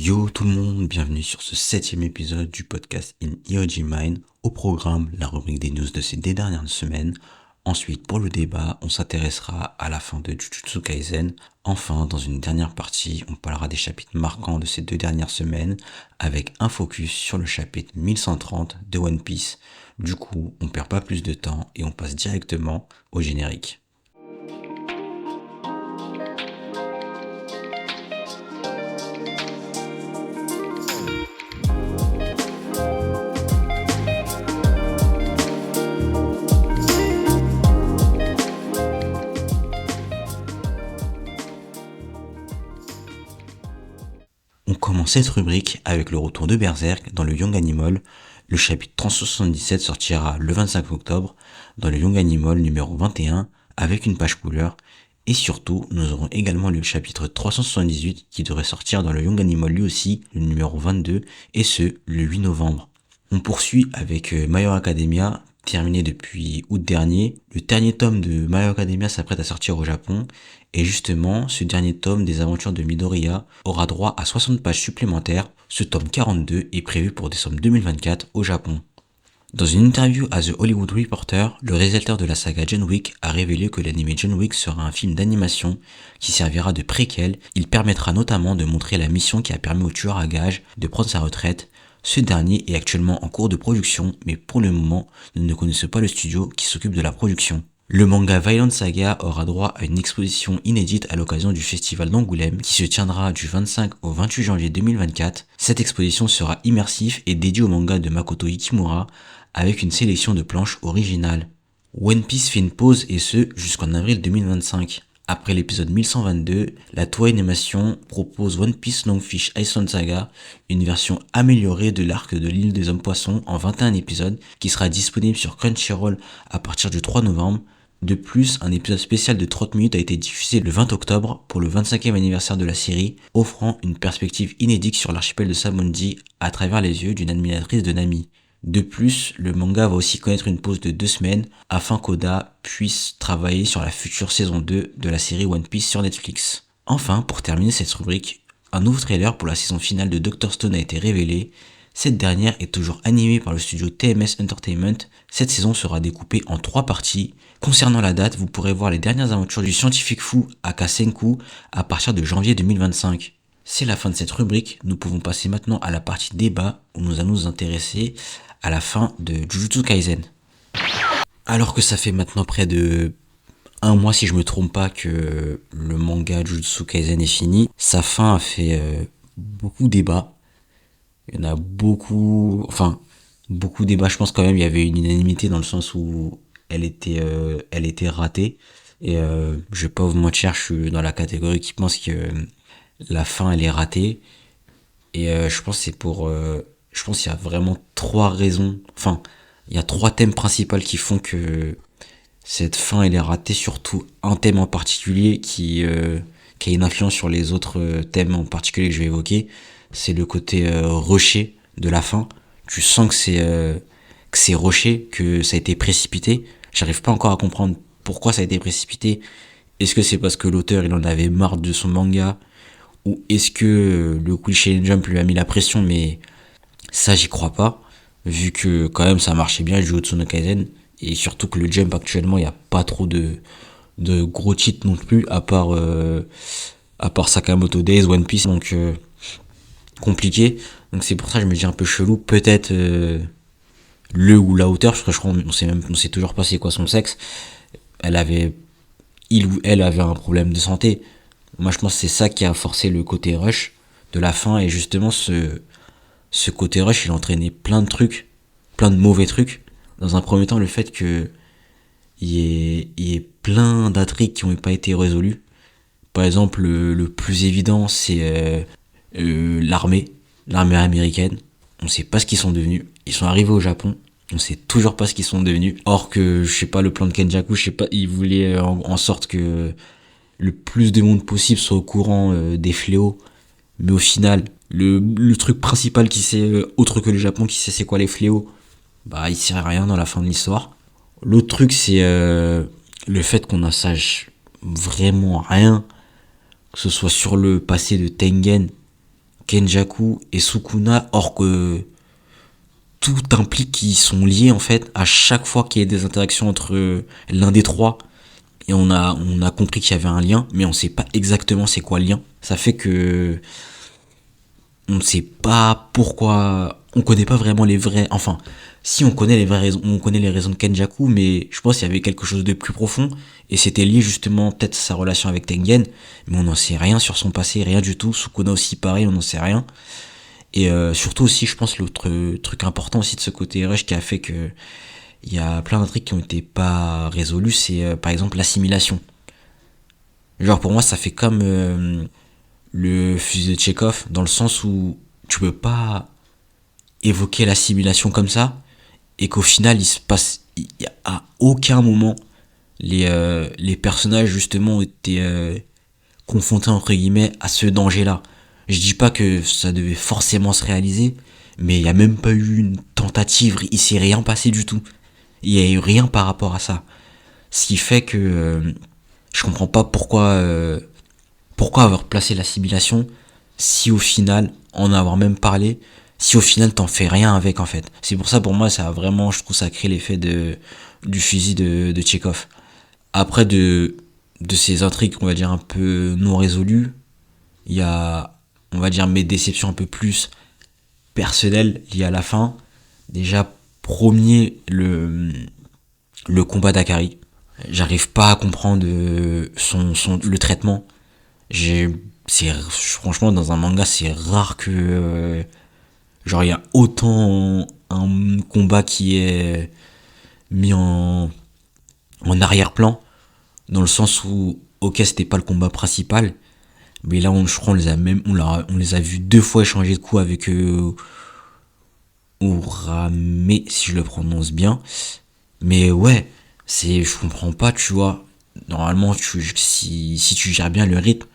Yo tout le monde, bienvenue sur ce 7e épisode du podcast In EOG Mind. Au programme, la rubrique des news de ces 2 dernières semaines. Ensuite, pour le débat, on s'intéressera à la fin de Jujutsu Kaisen. Enfin, dans une dernière partie, on parlera des chapitres marquants de ces 2 dernières semaines avec un focus sur le chapitre 1130 de One Piece. Du coup, on perd pas plus de temps et on passe directement au générique. On commence cette rubrique avec le retour de Berserk dans le Young Animal. Le chapitre 377 sortira le 25 octobre dans le Young Animal numéro 21 avec une page couleur. Et surtout, nous aurons également le chapitre 378 qui devrait sortir dans le Young Animal lui aussi, le numéro 22, et ce, le 8 novembre. On poursuit avec My Hero Academia, terminé depuis août dernier. Le dernier tome de My Hero Academia s'apprête à sortir au Japon. Et justement, ce dernier tome des aventures de Midoriya aura droit à 60 pages supplémentaires. Ce tome 42 est prévu pour décembre 2024 au Japon. Dans une interview à The Hollywood Reporter, le réalisateur de la saga John Wick a révélé que l'anime John Wick sera un film d'animation qui servira de préquel. Il permettra notamment de montrer la mission qui a permis au tueur à gages de prendre sa retraite. Ce dernier est actuellement en cours de production, mais pour le moment, nous ne connaissons pas le studio qui s'occupe de la production. Le manga Violent Saga aura droit à une exposition inédite à l'occasion du festival d'Angoulême qui se tiendra du 25 au 28 janvier 2024. Cette exposition sera immersive et dédiée au manga de Makoto Ikimura avec une sélection de planches originales. One Piece fait une pause et ce jusqu'en avril 2025. Après l'épisode 1122, la Toei Animation propose One Piece Longfish Iceland Saga, une version améliorée de l'arc de l'île des hommes poissons en 21 épisodes qui sera disponible sur Crunchyroll à partir du 3 novembre. De plus, un épisode spécial de 30 minutes a été diffusé le 20 octobre pour le 25e anniversaire de la série, offrant une perspective inédite sur l'archipel de Samondi à travers les yeux d'une admiratrice de Nami. De plus, le manga va aussi connaître une pause de 2 semaines afin qu'Oda puisse travailler sur la future saison 2 de la série One Piece sur Netflix. Enfin, pour terminer cette rubrique, un nouveau trailer pour la saison finale de Dr. Stone a été révélé. Cette dernière est toujours animée par le studio TMS Entertainment. Cette saison sera découpée en 3 parties. Concernant la date, vous pourrez voir les dernières aventures du scientifique fou Aka Senku à partir de janvier 2025. C'est la fin de cette rubrique, nous pouvons passer maintenant à la partie débat où nous allons nous intéresser à la fin de Jujutsu Kaisen. Alors que ça fait maintenant près de 1 mois, si je me trompe pas, que le manga Jujutsu Kaisen est fini, sa fin a fait beaucoup débat. Il y en a beaucoup débats, je pense quand même, il y avait une unanimité dans le sens où elle était ratée. Et je vais pas vous mentir, je suis dans la catégorie qui pense que la fin elle est ratée. Et je pense qu'il y a vraiment 3 raisons, il y a 3 thèmes principaux qui font que cette fin elle est ratée, surtout un thème en particulier qui a une influence sur les autres thèmes en particulier que je vais évoquer. C'est le côté rushé de la fin. Tu sens que c'est rushé, que ça a été précipité. J'arrive pas encore à comprendre pourquoi ça a été précipité. Est-ce que c'est parce que l'auteur il en avait marre de son manga, ou est-ce que le Quick Shonen Jump lui a mis la pression? Mais ça j'y crois pas, vu que quand même ça marchait bien Jujutsu no Kaisen, et surtout que le Jump actuellement il y a pas trop de gros titres non plus à part Sakamoto Days, One Piece, donc compliqué. Donc c'est pour ça que je me dis un peu chelou, peut-être le ou la auteur, parce que je crois on sait toujours pas c'est quoi son sexe. Il ou elle avait un problème de santé. Moi je pense que c'est ça qui a forcé le côté rush de la fin, et justement ce côté rush il entraînait plein de trucs, plein de mauvais trucs. Dans un premier temps, le fait que il y ait plein d'intrigues qui n'ont pas été résolues. Par exemple, le plus évident c'est l'armée américaine. On sait pas ce qu'ils sont devenus. Ils sont arrivés au Japon, on sait toujours pas ce qu'ils sont devenus. Or que, je sais pas, le plan de Kenjaku, il voulait en sorte que le plus de monde possible soit au courant des fléaux. Mais au final, le truc principal qui sait, autre que le Japon, qui sait c'est quoi les fléaux, bah il sert à rien dans la fin de l'histoire. L'autre truc c'est le fait qu'on ne sache vraiment rien, que ce soit sur le passé de Tengen, Kenjaku et Sukuna, or que tout implique qu'ils sont liés en fait à chaque fois qu'il y a des interactions entre l'un des trois. Et on a compris qu'il y avait un lien, mais on sait pas exactement c'est quoi le lien. Ça fait que on sait pas pourquoi, on connaît pas vraiment les vrais, enfin, si on connaît les vraies raisons, on connaît les raisons de Kenjaku, mais je pense qu'il y avait quelque chose de plus profond, et c'était lié justement peut-être à sa relation avec Tengen, mais on n'en sait rien sur son passé, rien du tout. Sukuna aussi pareil, on n'en sait rien. Et surtout aussi, je pense, l'autre truc important aussi de ce côté rush qui a fait que il y a plein d'intrigues qui ont été pas résolues, c'est par exemple l'assimilation. Genre pour moi, ça fait comme le fusil de Chekhov, dans le sens où tu peux pas évoquer l'assimilation comme ça, et qu'au final, il se passe, il y a à aucun moment, les personnages justement ont été confrontés entre guillemets à ce danger-là. Je dis pas que ça devait forcément se réaliser, mais il y a même pas eu une tentative, il s'est rien passé du tout. Il y a eu rien par rapport à ça. Ce qui fait que je comprends pas pourquoi avoir placé l'assimilation si au final, en avoir même parlé, si au final t'en fais rien avec en fait. C'est pour ça pour moi ça a vraiment, je trouve ça crée l'effet du fusil de Tchekhov. Après de ces intrigues on va dire un peu non résolues, il y a on va dire mes déceptions un peu plus personnelles liées à la fin. Déjà premier le combat d'Akari. J'arrive pas à comprendre le traitement. Franchement dans un manga c'est rare que genre il y a autant un combat qui est mis en arrière-plan, dans le sens où ok c'était pas le combat principal, mais là je crois on les a vus deux fois échanger de coups avec Urame, si je le prononce bien. Mais ouais, je comprends pas, tu vois. Normalement, si tu gères bien le rythme,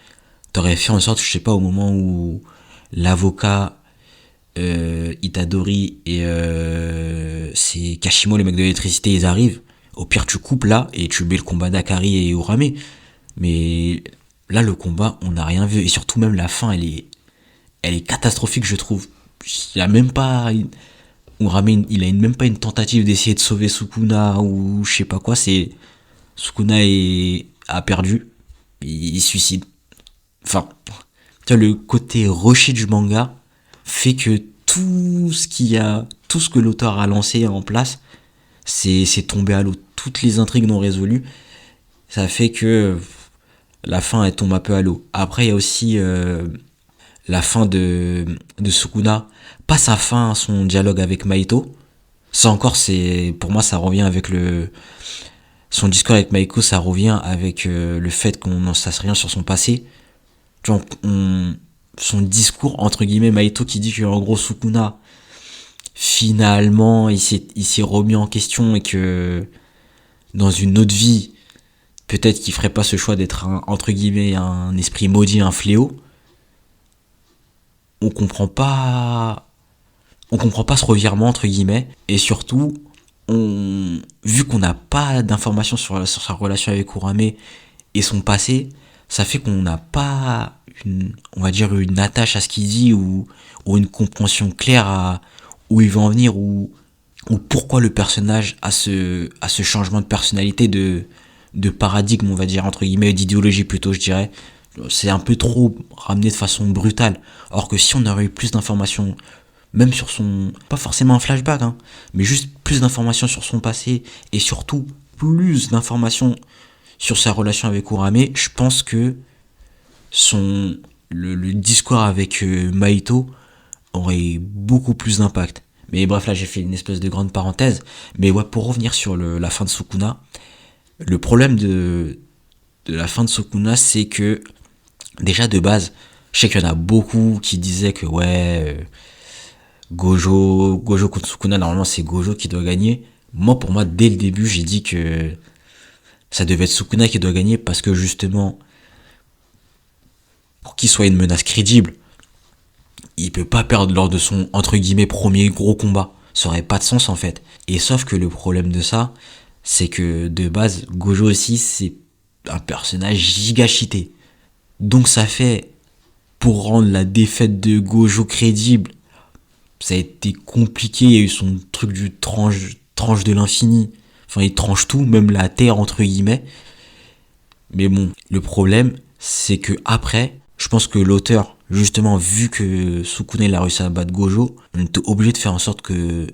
t'aurais fait en sorte, je sais pas, au moment où l'avocat, Itadori et c'est Kashimo, le mec de l'électricité, ils arrivent. Au pire, tu coupes là et tu mets le combat d'Akari et Urame. Mais là, le combat, on n'a rien vu. Et surtout, même la fin, elle est catastrophique, je trouve. Il y a même pas, Urame, il a même pas une tentative d'essayer de sauver Sukuna ou je sais pas quoi. Sukuna a perdu, il se suicide. Enfin, tu vois, le côté rushé du manga fait que tout ce que l'auteur a lancé en place, c'est tombé à l'eau. Toutes les intrigues non résolues, ça fait que la fin elle tombe un peu à l'eau. Après il y a aussi la fin de Sukuna, pas sa fin, son dialogue avec Maito. Ça encore pour moi ça revient avec son discours avec Maiko, ça revient avec le fait qu'on n'en sache rien sur son passé. Tu vois, son discours entre guillemets, Maito qui dit que en gros Sukuna finalement il s'est remis en question et que dans une autre vie peut-être qu'il ferait pas ce choix d'être entre guillemets un esprit maudit, un fléau. On comprend pas ce revirement entre guillemets, et surtout vu qu'on n'a pas d'informations sur sa relation avec Urame et son passé, ça fait qu'on n'a pas on va dire une attache à ce qu'il dit, ou une compréhension claire à où il veut en venir, ou pourquoi le personnage a ce changement de personnalité, de paradigme, on va dire entre guillemets, d'idéologie plutôt, je dirais. C'est un peu trop ramené de façon brutale, alors que si on aurait eu plus d'informations, même sur pas forcément un flashback, hein, mais juste plus d'informations sur son passé, et surtout plus d'informations sur sa relation avec Urame, je pense que le discours avec Maito aurait beaucoup plus d'impact. Mais bref, là j'ai fait une espèce de grande parenthèse. Mais ouais, pour revenir sur la fin de Sukuna, le problème de la fin de Sukuna, c'est que déjà de base, je sais qu'il y en a beaucoup qui disaient que ouais, Gojo contre Sukuna, normalement c'est Gojo qui doit gagner. Moi, pour moi, dès le début, j'ai dit que ça devait être Sukuna qui doit gagner, parce que justement, pour qu'il soit une menace crédible, il peut pas perdre lors de son entre guillemets premier gros combat. Ça aurait pas de sens en fait. Et sauf que le problème de ça, c'est que de base, Gojo aussi c'est un personnage giga cheaté. Donc ça fait pour rendre la défaite de Gojo crédible, ça a été compliqué. Il y a eu son truc du tranche de l'infini. Enfin, il tranche tout, même la terre, entre guillemets. Mais bon, le problème, c'est que après, je pense que l'auteur, justement, vu que Sukuna il a réussi à battre Gojo, on était obligé de faire en sorte que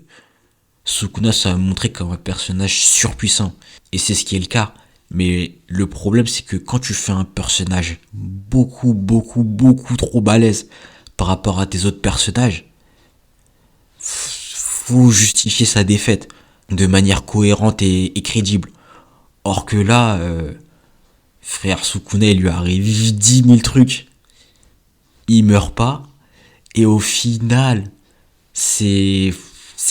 Sukuna soit montré comme un personnage surpuissant. Et c'est ce qui est le cas. Mais le problème, c'est que quand tu fais un personnage beaucoup trop balèze par rapport à tes autres personnages, faut justifier sa défaite de manière cohérente et crédible. Or que là, frère Sukuna, il lui arrive 10 000 trucs. Il meurt pas. Et au final, c'est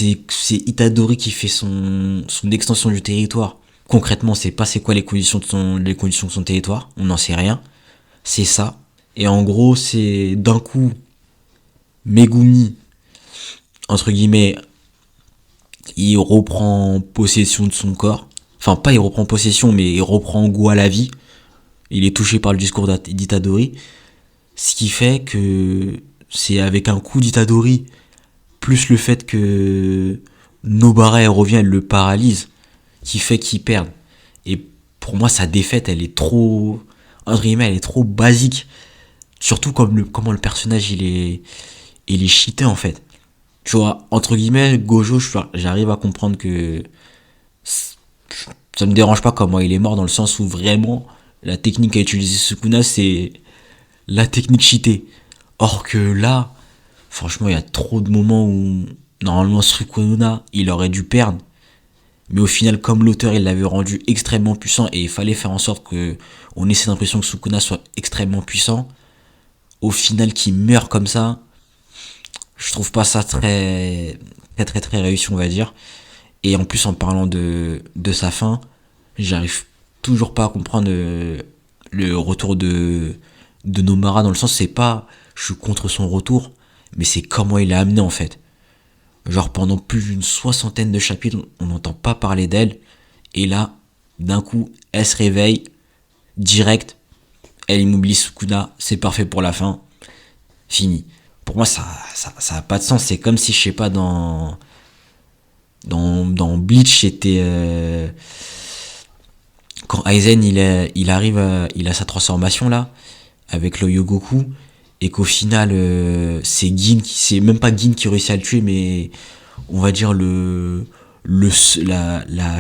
Itadori qui fait son extension du territoire. Concrètement, c'est pas c'est quoi les conditions de son territoire. On n'en sait rien. C'est ça. Et en gros, c'est d'un coup, Megumi, entre guillemets, il reprend possession de son corps. Enfin, pas il reprend possession, mais il reprend goût à la vie. Il est touché par le discours d'Itadori. Ce qui fait que c'est avec un coup d'Itadori, plus le fait que Nobara elle revient, elle le paralyse, qui fait qu'il perd. Et pour moi, sa défaite, elle est trop, entre guillemets, elle est trop basique. Surtout comme comment le personnage, il est cheaté, en fait. Tu vois, entre guillemets, Gojo, j'arrive à comprendre que ça me dérange pas comment il est mort, dans le sens où vraiment, la technique qu'a utilisé Sukuna, c'est la technique cheatée. Or que là, franchement, il y a trop de moments où, normalement, Sukuna, il aurait dû perdre. Mais au final, comme l'auteur, il l'avait rendu extrêmement puissant et il fallait faire en sorte que on ait cette impression que Sukuna soit extrêmement puissant, au final, qu'il meurt comme ça, je trouve pas ça très réussi, on va dire. Et en plus, en parlant de sa fin, j'arrive toujours pas à comprendre le retour de Nomara, dans le sens, c'est pas je suis contre son retour, mais c'est comment il est amené, en fait. Genre pendant plus d'une soixantaine de chapitres, on n'entend pas parler d'elle. Et là, d'un coup, elle se réveille, direct, elle immobilise Sukuna, c'est parfait pour la fin, fini. Pour moi, ça a pas de sens. C'est comme si, je sais pas, dans Bleach, c'était quand Aizen il arrive, il a sa transformation là, avec le Yogoku, et qu'au final, c'est même pas Gin qui réussit à le tuer, mais on va dire je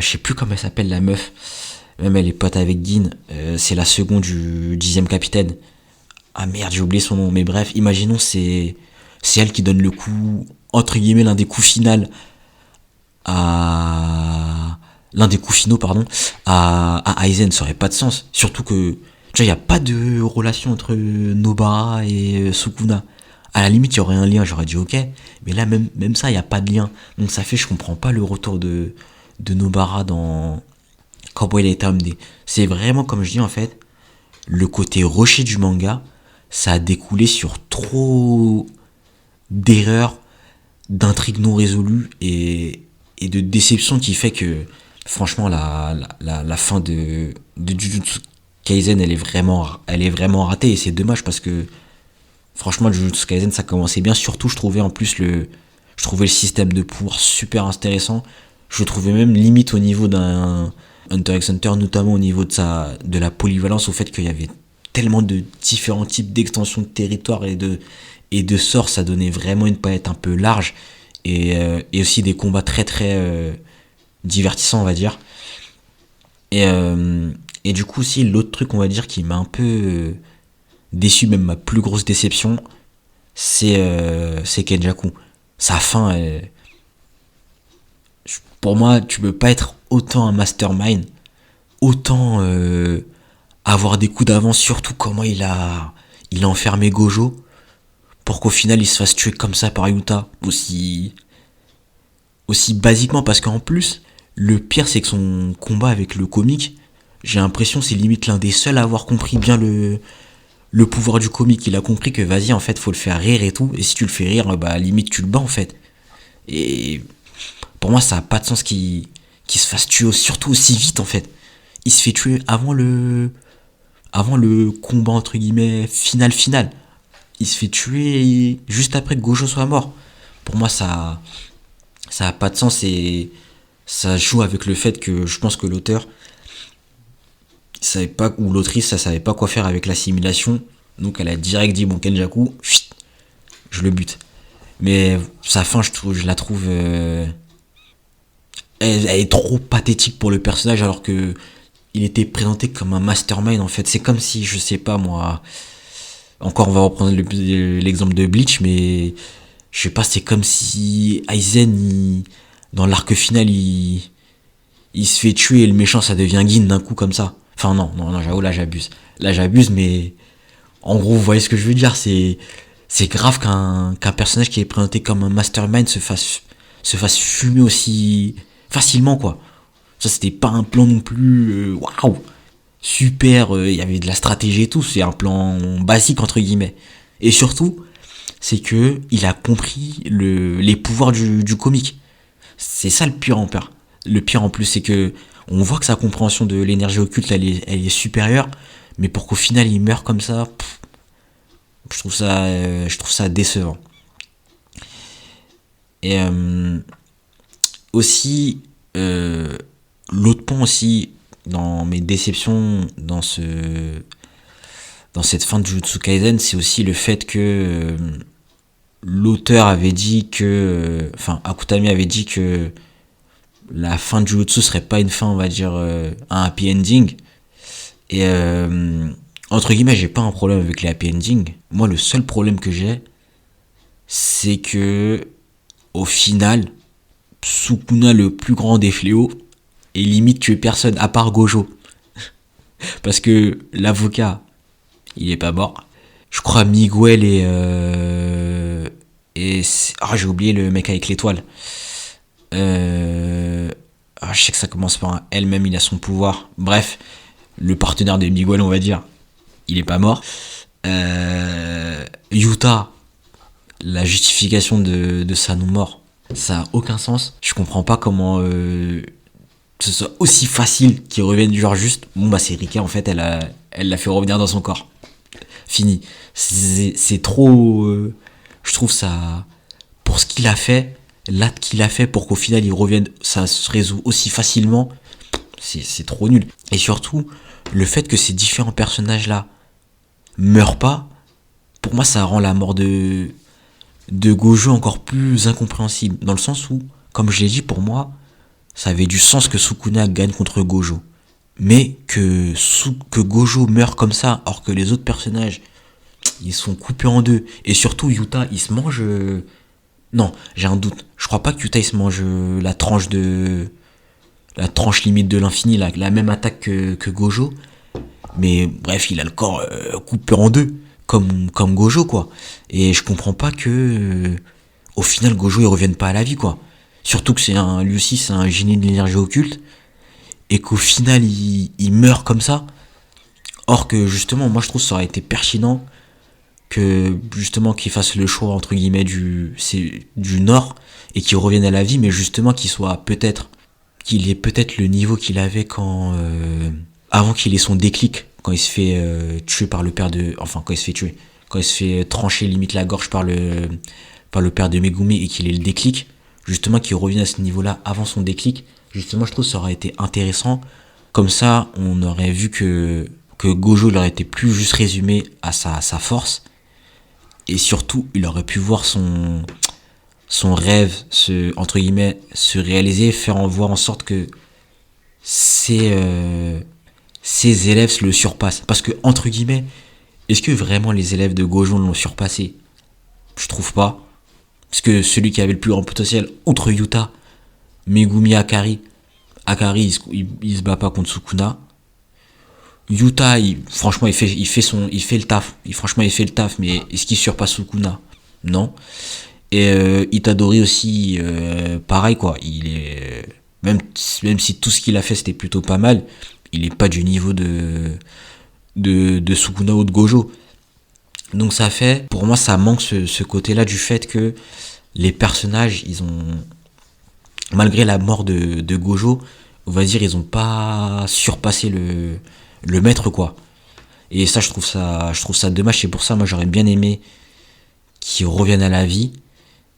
sais plus comment elle s'appelle, la meuf, même elle est pote avec Gin, c'est la seconde du 10e capitaine. Ah merde, j'ai oublié son nom, mais bref, imaginons c'est elle qui donne le coup, entre guillemets, l'un des coups finaux, pardon, à Aizen. Ça aurait pas de sens, surtout que tu vois, il y a pas de relation entre Nobara et Sukuna. À la limite, il y aurait un lien, j'aurais dit ok, mais là, même ça, il y a pas de lien. Donc ça fait, je comprends pas le retour de Nobara dans Cowboy il a été amené. C'est vraiment, comme je dis, en fait, le côté rushé du manga, ça a découlé sur trop d'erreurs, d'intrigues non résolues et de déceptions, qui fait que franchement la fin de Jujutsu Kaisen, elle est vraiment ratée. Et c'est dommage parce que franchement Jujutsu Kaisen, ça commençait bien. Surtout, je trouvais en plus je trouvais le système de pouvoir super intéressant. Je le trouvais même limite au niveau d'un Hunter x Hunter, notamment au niveau de la polyvalence, au fait qu'il y avait tellement de différents types d'extensions de territoire et de sorts. Ça donnait vraiment une palette un peu large, et aussi des combats très divertissants, on va dire. Et du coup aussi, l'autre truc, on va dire, qui m'a un peu déçu, même ma plus grosse déception, c'est Kenjaku. Sa fin, pour moi, tu peux pas être autant un mastermind, autant avoir des coups d'avance, surtout comment il a enfermé Gojo, pour qu'au final il se fasse tuer comme ça par Yuta, aussi basiquement. Parce qu'en plus, le pire, c'est que son combat avec le comique, j'ai l'impression c'est limite l'un des seuls à avoir compris bien le pouvoir du comique. Il a compris que vas-y, en fait, faut le faire rire et tout, et si tu le fais rire, bah limite tu le bats, en fait. Et pour moi, ça a pas de sens qu'il se fasse tuer surtout aussi vite, en fait. Il se fait tuer avant le combat, entre guillemets, final. il se fait tuer juste après que Gojo soit mort. Pour moi, ça a pas de sens et ça joue avec le fait que je pense que l'auteur savait pas, ou l'autrice, ça savait pas quoi faire avec l'assimilation. Donc elle a direct dit, bon, Kenjaku, chut, je le bute. Mais sa fin, je la trouve, elle est trop pathétique pour le personnage alors que il était présenté comme un mastermind en fait. C'est comme si, je sais pas moi, encore on va reprendre l'exemple de Bleach, mais je sais pas, c'est comme si Aizen, dans l'arc final, il se fait tuer et le méchant ça devient Gin d'un coup comme ça. Enfin non, non, non, j'avoue là j'abuse. Là j'abuse, mais en gros vous voyez ce que je veux dire, c'est grave qu'un personnage qui est présenté comme un mastermind se fasse fumer aussi facilement quoi. Ça c'était pas un plan non plus waouh super, il y avait de la stratégie et tout, c'est un plan basique entre guillemets. Et surtout, c'est que il a compris les pouvoirs du comique. C'est ça le pire en pire. Le pire en plus, c'est que on voit que sa compréhension de l'énergie occulte, elle est supérieure, mais pour qu'au final il meure comme ça, je trouve ça décevant. Et aussi, l'autre point aussi dans mes déceptions dans cette fin de Jujutsu Kaisen, c'est aussi le fait que l'auteur avait dit que, enfin, Akutami avait dit que la fin de Jujutsu serait pas une fin, on va dire, un happy ending. Et entre guillemets, j'ai pas un problème avec les happy endings. Moi, le seul problème que j'ai, c'est que au final, Sukuna, le plus grand des fléaux, et limite tuer personne à part Gojo. Parce que l'avocat, il est pas mort. Je crois Miguel j'ai oublié le mec avec l'étoile. Je sais que ça commence par un L, même il a son pouvoir. Bref, le partenaire de Miguel, on va dire, il est pas mort. Yuta, la justification de sa non-mort, ça a aucun sens. Je comprends pas comment ce soit aussi facile qu'il revienne du genre juste. Bon bah c'est Rika en fait, elle l'a fait revenir dans son corps. Fini. C'est trop. Je trouve ça. Pour ce qu'il a fait, l'acte qu'il a fait pour qu'au final il revienne, ça se résout aussi facilement. C'est trop nul. Et surtout, le fait que ces différents personnages là meurent pas, pour moi ça rend la mort de Gojo encore plus incompréhensible. Dans le sens où, comme je l'ai dit, pour moi, ça avait du sens que Sukuna gagne contre Gojo. Mais que Gojo meurt comme ça, alors que les autres personnages, ils sont coupés en deux. Et surtout, Yuta, il se mange... Non, j'ai un doute. Je crois pas que Yuta, il se mange la tranche limite de l'infini, la même attaque que Gojo. Mais bref, il a le corps coupé en deux, comme Gojo, quoi. Et je comprends pas que... au final, Gojo, il revienne pas à la vie, quoi. Surtout que lui aussi, c'est un génie de l'énergie occulte. Et qu'au final, il meurt comme ça. Or que, justement, moi, je trouve que ça aurait été pertinent que, justement, qu'il fasse le choix, entre guillemets, du Nord, et qu'il revienne à la vie, mais justement, qu'il ait peut-être le niveau qu'il avait avant qu'il ait son déclic, quand il se fait tuer par le père de... Enfin, quand il se fait tuer. Quand il se fait trancher limite la gorge par le père de Megumi et qu'il ait le déclic, justement qu'il revienne à ce niveau-là avant son déclic, justement je trouve que ça aurait été intéressant. Comme ça, on aurait vu que Gojo il aurait été plus juste résumé à sa force. Et surtout, il aurait pu voir son rêve entre guillemets, se réaliser, voir en sorte que ses élèves le surpassent. Parce que, entre guillemets, est-ce que vraiment les élèves de Gojo l'ont surpassé? Je trouve pas. Parce que celui qui avait le plus grand potentiel, outre Yuta, Megumi Akari, il se bat pas contre Sukuna. Yuta, franchement, il fait le taf. Franchement, il fait le taf, mais est-ce qu'il surpasse Sukuna? Non. Et Itadori aussi, pareil quoi. Il est même si tout ce qu'il a fait c'était plutôt pas mal, il est pas du niveau de Sukuna ou de Gojo. Donc ça fait, pour moi, ça manque ce côté-là du fait que les personnages, ils ont, malgré la mort de Gojo, on va dire, ils ont pas surpassé le maître quoi. Et ça, je trouve ça dommage. C'est pour ça, moi, j'aurais bien aimé qui reviennent à la vie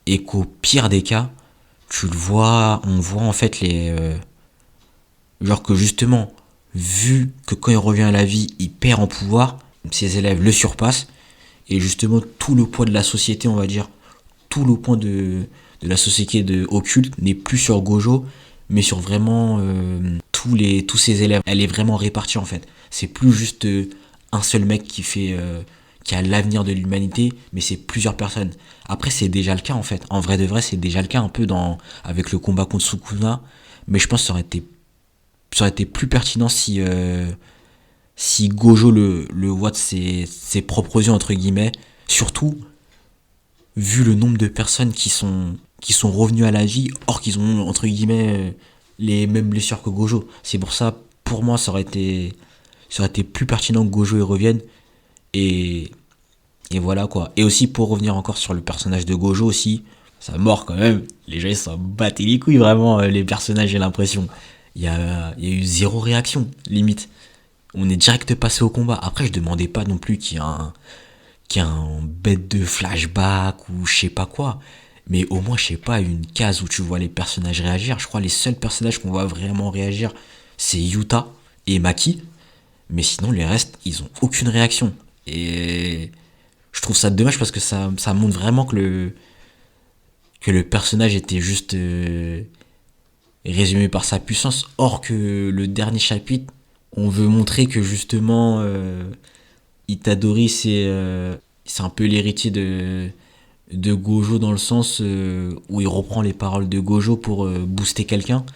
et qu'au pire des cas, on voit en fait genre que justement, vu que quand il revient à la vie, il perd en pouvoir, ses élèves le surpassent, et justement tout le poids de la société, on va dire, tout le poids de la société occulte n'est plus sur Gojo, mais sur vraiment tous ses élèves. Elle est vraiment répartie en fait. C'est plus juste un seul mec qui a l'avenir de l'humanité, mais c'est plusieurs personnes. Après, c'est déjà le cas en fait. En vrai de vrai, c'est déjà le cas un peu avec le combat contre Sukuna, mais je pense que ça aurait été plus pertinent si Gojo le voit de ses propres yeux entre guillemets, surtout vu le nombre de personnes qui sont revenues à la vie, or qu'ils ont entre guillemets les mêmes blessures que Gojo. C'est pour ça, pour moi, ça aurait été plus pertinent que Gojo y revienne. Et, et voilà quoi. Et aussi pour revenir encore sur le personnage de Gojo aussi, ça mort quand même. Les gens ils s'en battent les couilles vraiment, les personnages, j'ai l'impression. Il y a eu zéro réaction, limite. On est direct passé au combat. Après, je demandais pas non plus qu'il y ait un bête de flashback ou je sais pas quoi. Mais au moins, je sais pas, une case où tu vois les personnages réagir. Je crois les seuls personnages qu'on voit vraiment réagir, c'est Yuta et Maki. Mais sinon, les restes, ils ont aucune réaction. Et je trouve ça dommage parce que ça montre vraiment que le personnage était juste résumé par sa puissance. Or que le dernier chapitre, on veut montrer que justement Itadori c'est un peu l'héritier de Gojo dans le sens où il reprend les paroles de Gojo pour booster quelqu'un.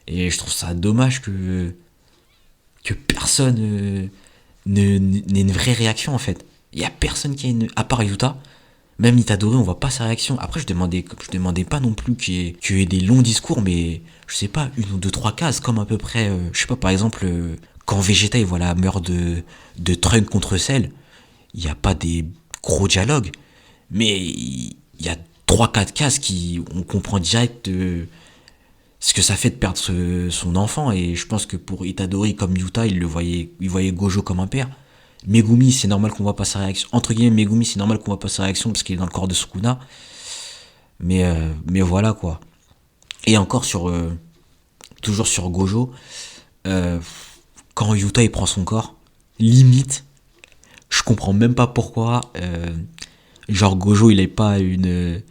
Et je trouve ça dommage que personne n'ait une vraie réaction en fait. Il y a personne qui a à part Yuta, même Itadori, on voit pas sa réaction. Après, je demandais pas non plus qu'il y ait des longs discours, mais je sais pas, une ou deux, trois cases, comme à peu près, je sais pas, par exemple, quand Vegeta il voit la meurtre de Trunk contre Cell, il n'y a pas des gros dialogues, mais il y a trois, quatre cases on comprend direct ce que ça fait de perdre son enfant, et je pense que pour Itadori comme Yuta, il voyait Gojo comme un père. Megumi, c'est normal qu'on voit pas sa réaction. Entre guillemets, Megumi, c'est normal qu'on voit pas sa réaction parce qu'il est dans le corps de Sukuna. Mais voilà quoi. Et encore toujours sur Gojo, euh, quand Yuta il prend son corps, limite, je comprends même pas pourquoi, genre Gojo il ait pas une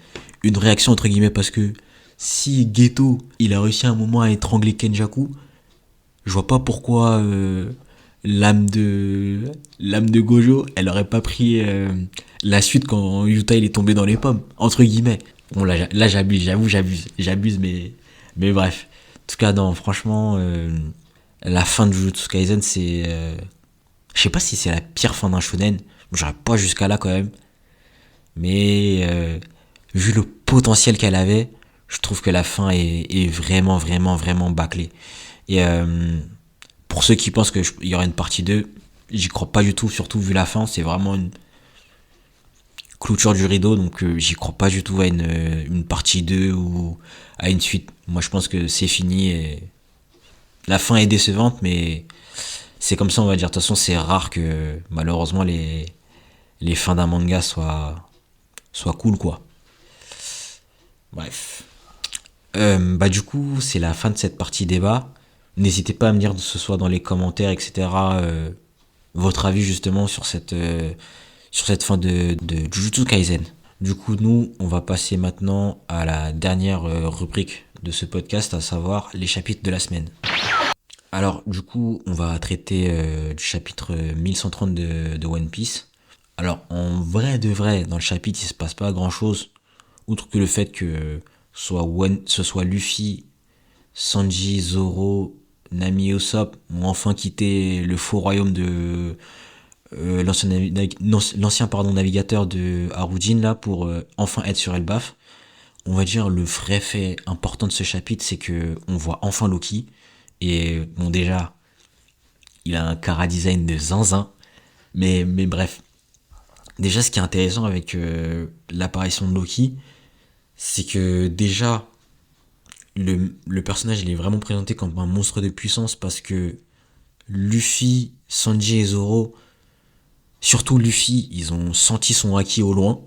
réaction entre guillemets parce que si Geto il a réussi à un moment à étrangler Kenjaku, je vois pas pourquoi l'âme de Gojo, elle aurait pas pris la suite quand Yuta il est tombé dans les pommes entre guillemets. Bon là j'abuse, j'abuse mais bref. En tout cas non, franchement la fin de Jujutsu Kaisen c'est je sais pas si c'est la pire fin d'un shonen, j'aurais pas jusqu'à là quand même, mais vu le potentiel qu'elle avait, je trouve que la fin est vraiment vraiment vraiment bâclée. Et pour ceux qui pensent qu'il y aura une partie 2, j'y crois pas du tout, surtout vu la fin, c'est vraiment une clôture du rideau, donc j'y crois pas du tout à une partie 2 ou à une suite. Moi je pense que c'est fini et la fin est décevante, mais c'est comme ça on va dire. De toute façon c'est rare que malheureusement les fins d'un manga soient cool quoi. Bref. Bah du coup c'est la fin de cette partie débat. N'hésitez pas à me dire ce soit dans les commentaires etc. Votre avis justement sur cette fin de Jujutsu Kaisen. Du coup, nous, on va passer maintenant à la dernière rubrique de ce podcast, à savoir les chapitres de la semaine. Alors, du coup, on va traiter du chapitre 1130 de One Piece. Alors, en vrai de vrai, dans le chapitre, il se passe pas grand-chose, outre que le fait que ce soit Luffy, Sanji, Zoro, Nami et Usopp ont enfin quitté le faux royaume de l'ancien navigateur de Harujin là pour enfin être sur Elbaf. On va dire le vrai fait important de ce chapitre, c'est que on voit enfin Loki et bon déjà il a un chara design de zinzin, mais bref. Déjà ce qui est intéressant avec l'apparition de Loki, c'est que déjà le personnage il est vraiment présenté comme un monstre de puissance parce que Luffy, Sanji et Zoro, surtout Luffy, ils ont senti son haki au loin.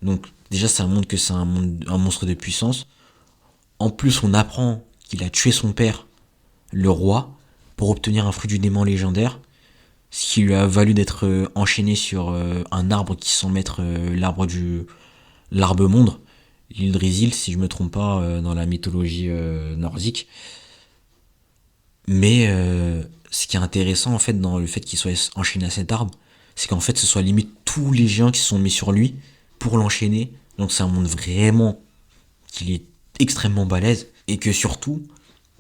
Donc déjà ça montre que c'est un monstre de puissance. En plus on apprend qu'il a tué son père, le roi, pour obtenir un fruit du démon légendaire, ce qui lui a valu d'être enchaîné sur un arbre qui semble être l'arbre monde, l'Yggdrasil si je me trompe pas dans la mythologie nordique. Mais ce qui est intéressant en fait dans le fait qu'il soit enchaîné à cet arbre, c'est qu'en fait ce soit limite tous les géants qui se sont mis sur lui pour l'enchaîner. Donc ça montre vraiment qu'il est extrêmement balèze et que surtout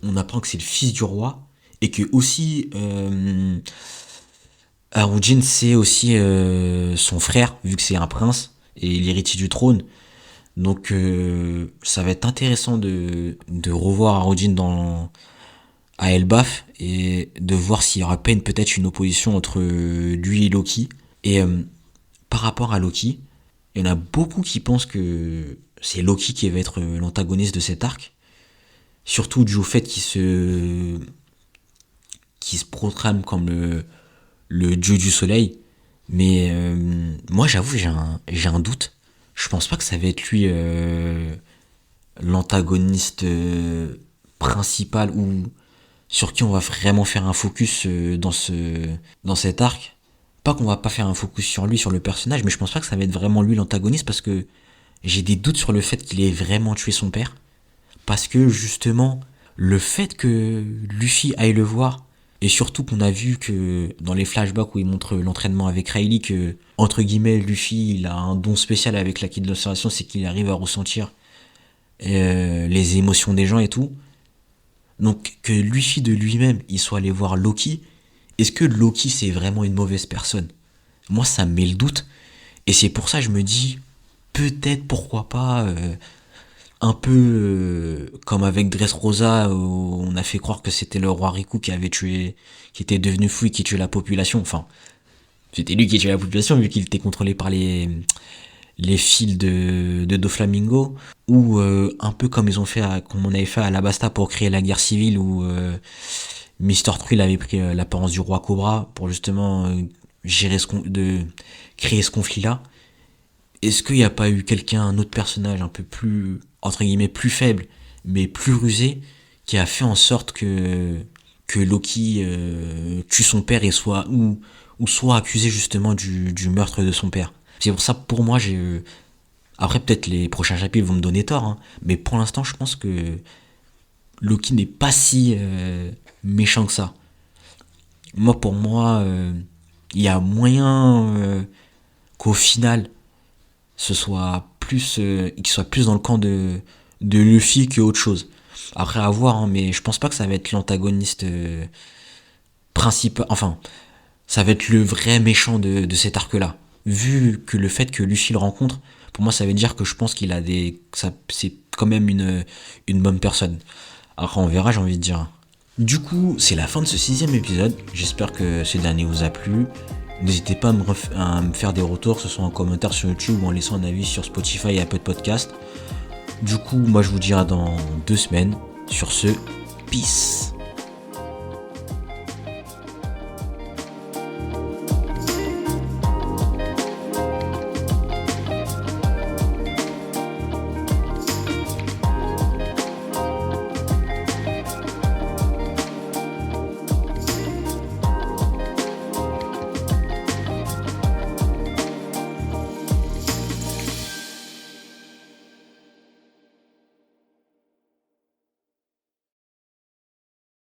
on apprend que c'est le fils du roi et que aussi Harujin c'est aussi son frère vu que c'est un prince et l'héritier du trône. Donc ça va être intéressant de revoir Harujin à Elbaf et de voir s'il y aura pas peut-être une opposition entre lui et Loki. Et par rapport à Loki, il y en a beaucoup qui pensent que c'est Loki qui va être l'antagoniste de cet arc. Surtout dû au fait qu'il se proclame comme le dieu du soleil. Mais moi j'avoue j'ai un doute. Je pense pas que ça va être lui l'antagoniste principal ou sur qui on va vraiment faire un focus dans cet arc. Pas qu'on va pas faire un focus sur lui, sur le personnage, mais je pense pas que ça va être vraiment lui l'antagoniste parce que j'ai des doutes sur le fait qu'il ait vraiment tué son père. Parce que justement, le fait que Luffy aille le voir, et surtout qu'on a vu que dans les flashbacks où il montre l'entraînement avec Riley, que, entre guillemets, Luffy, il a un don spécial avec la Key de l'Observation, c'est qu'il arrive à ressentir les émotions des gens et tout. Donc que Luffy de lui-même, il soit allé voir Loki, est-ce que Loki c'est vraiment une mauvaise personne? Moi ça me met le doute, et c'est pour ça que je me dis, peut-être pourquoi pas, un peu comme avec Dressrosa, où on a fait croire que c'était le roi Riku qui avait tué, qui était devenu fou et qui tuait la population, enfin, c'était lui qui tuait la population vu qu'il était contrôlé par les fils de Doflamingo, ou un peu comme comme on avait fait à Alabasta pour créer la guerre civile, où Mister Trull avait pris l'apparence du roi Cobra pour justement créer ce conflit-là. Est-ce qu'il n'y a pas eu un autre personnage un peu plus, entre guillemets, plus faible, mais plus rusé, qui a fait en sorte que Loki tue son père et ou soit accusé justement du meurtre de son père? C'est pour ça, pour moi, après, peut-être les prochains chapitres vont me donner tort, hein, mais pour l'instant, je pense que Loki n'est pas si méchant que ça. Moi, pour moi, il y a moyen qu'au final, qu'il soit plus dans le camp de Luffy que autre chose. Après, à voir, hein, mais je pense pas que ça va être l'antagoniste principal. Enfin, ça va être le vrai méchant de cet arc-là. Vu que le fait que Luffy le rencontre, pour moi, ça veut dire que je pense qu'il a c'est quand même une bonne personne. Après, on verra, j'ai envie de dire. Du coup, c'est la fin de ce 6ème épisode. J'espère que ce dernier vous a plu. N'hésitez pas à me faire des retours, que ce soit en commentaire sur YouTube ou en laissant un avis sur Spotify et Apple Podcast. Du coup, moi je vous dirai dans 2 semaines. Sur ce, peace.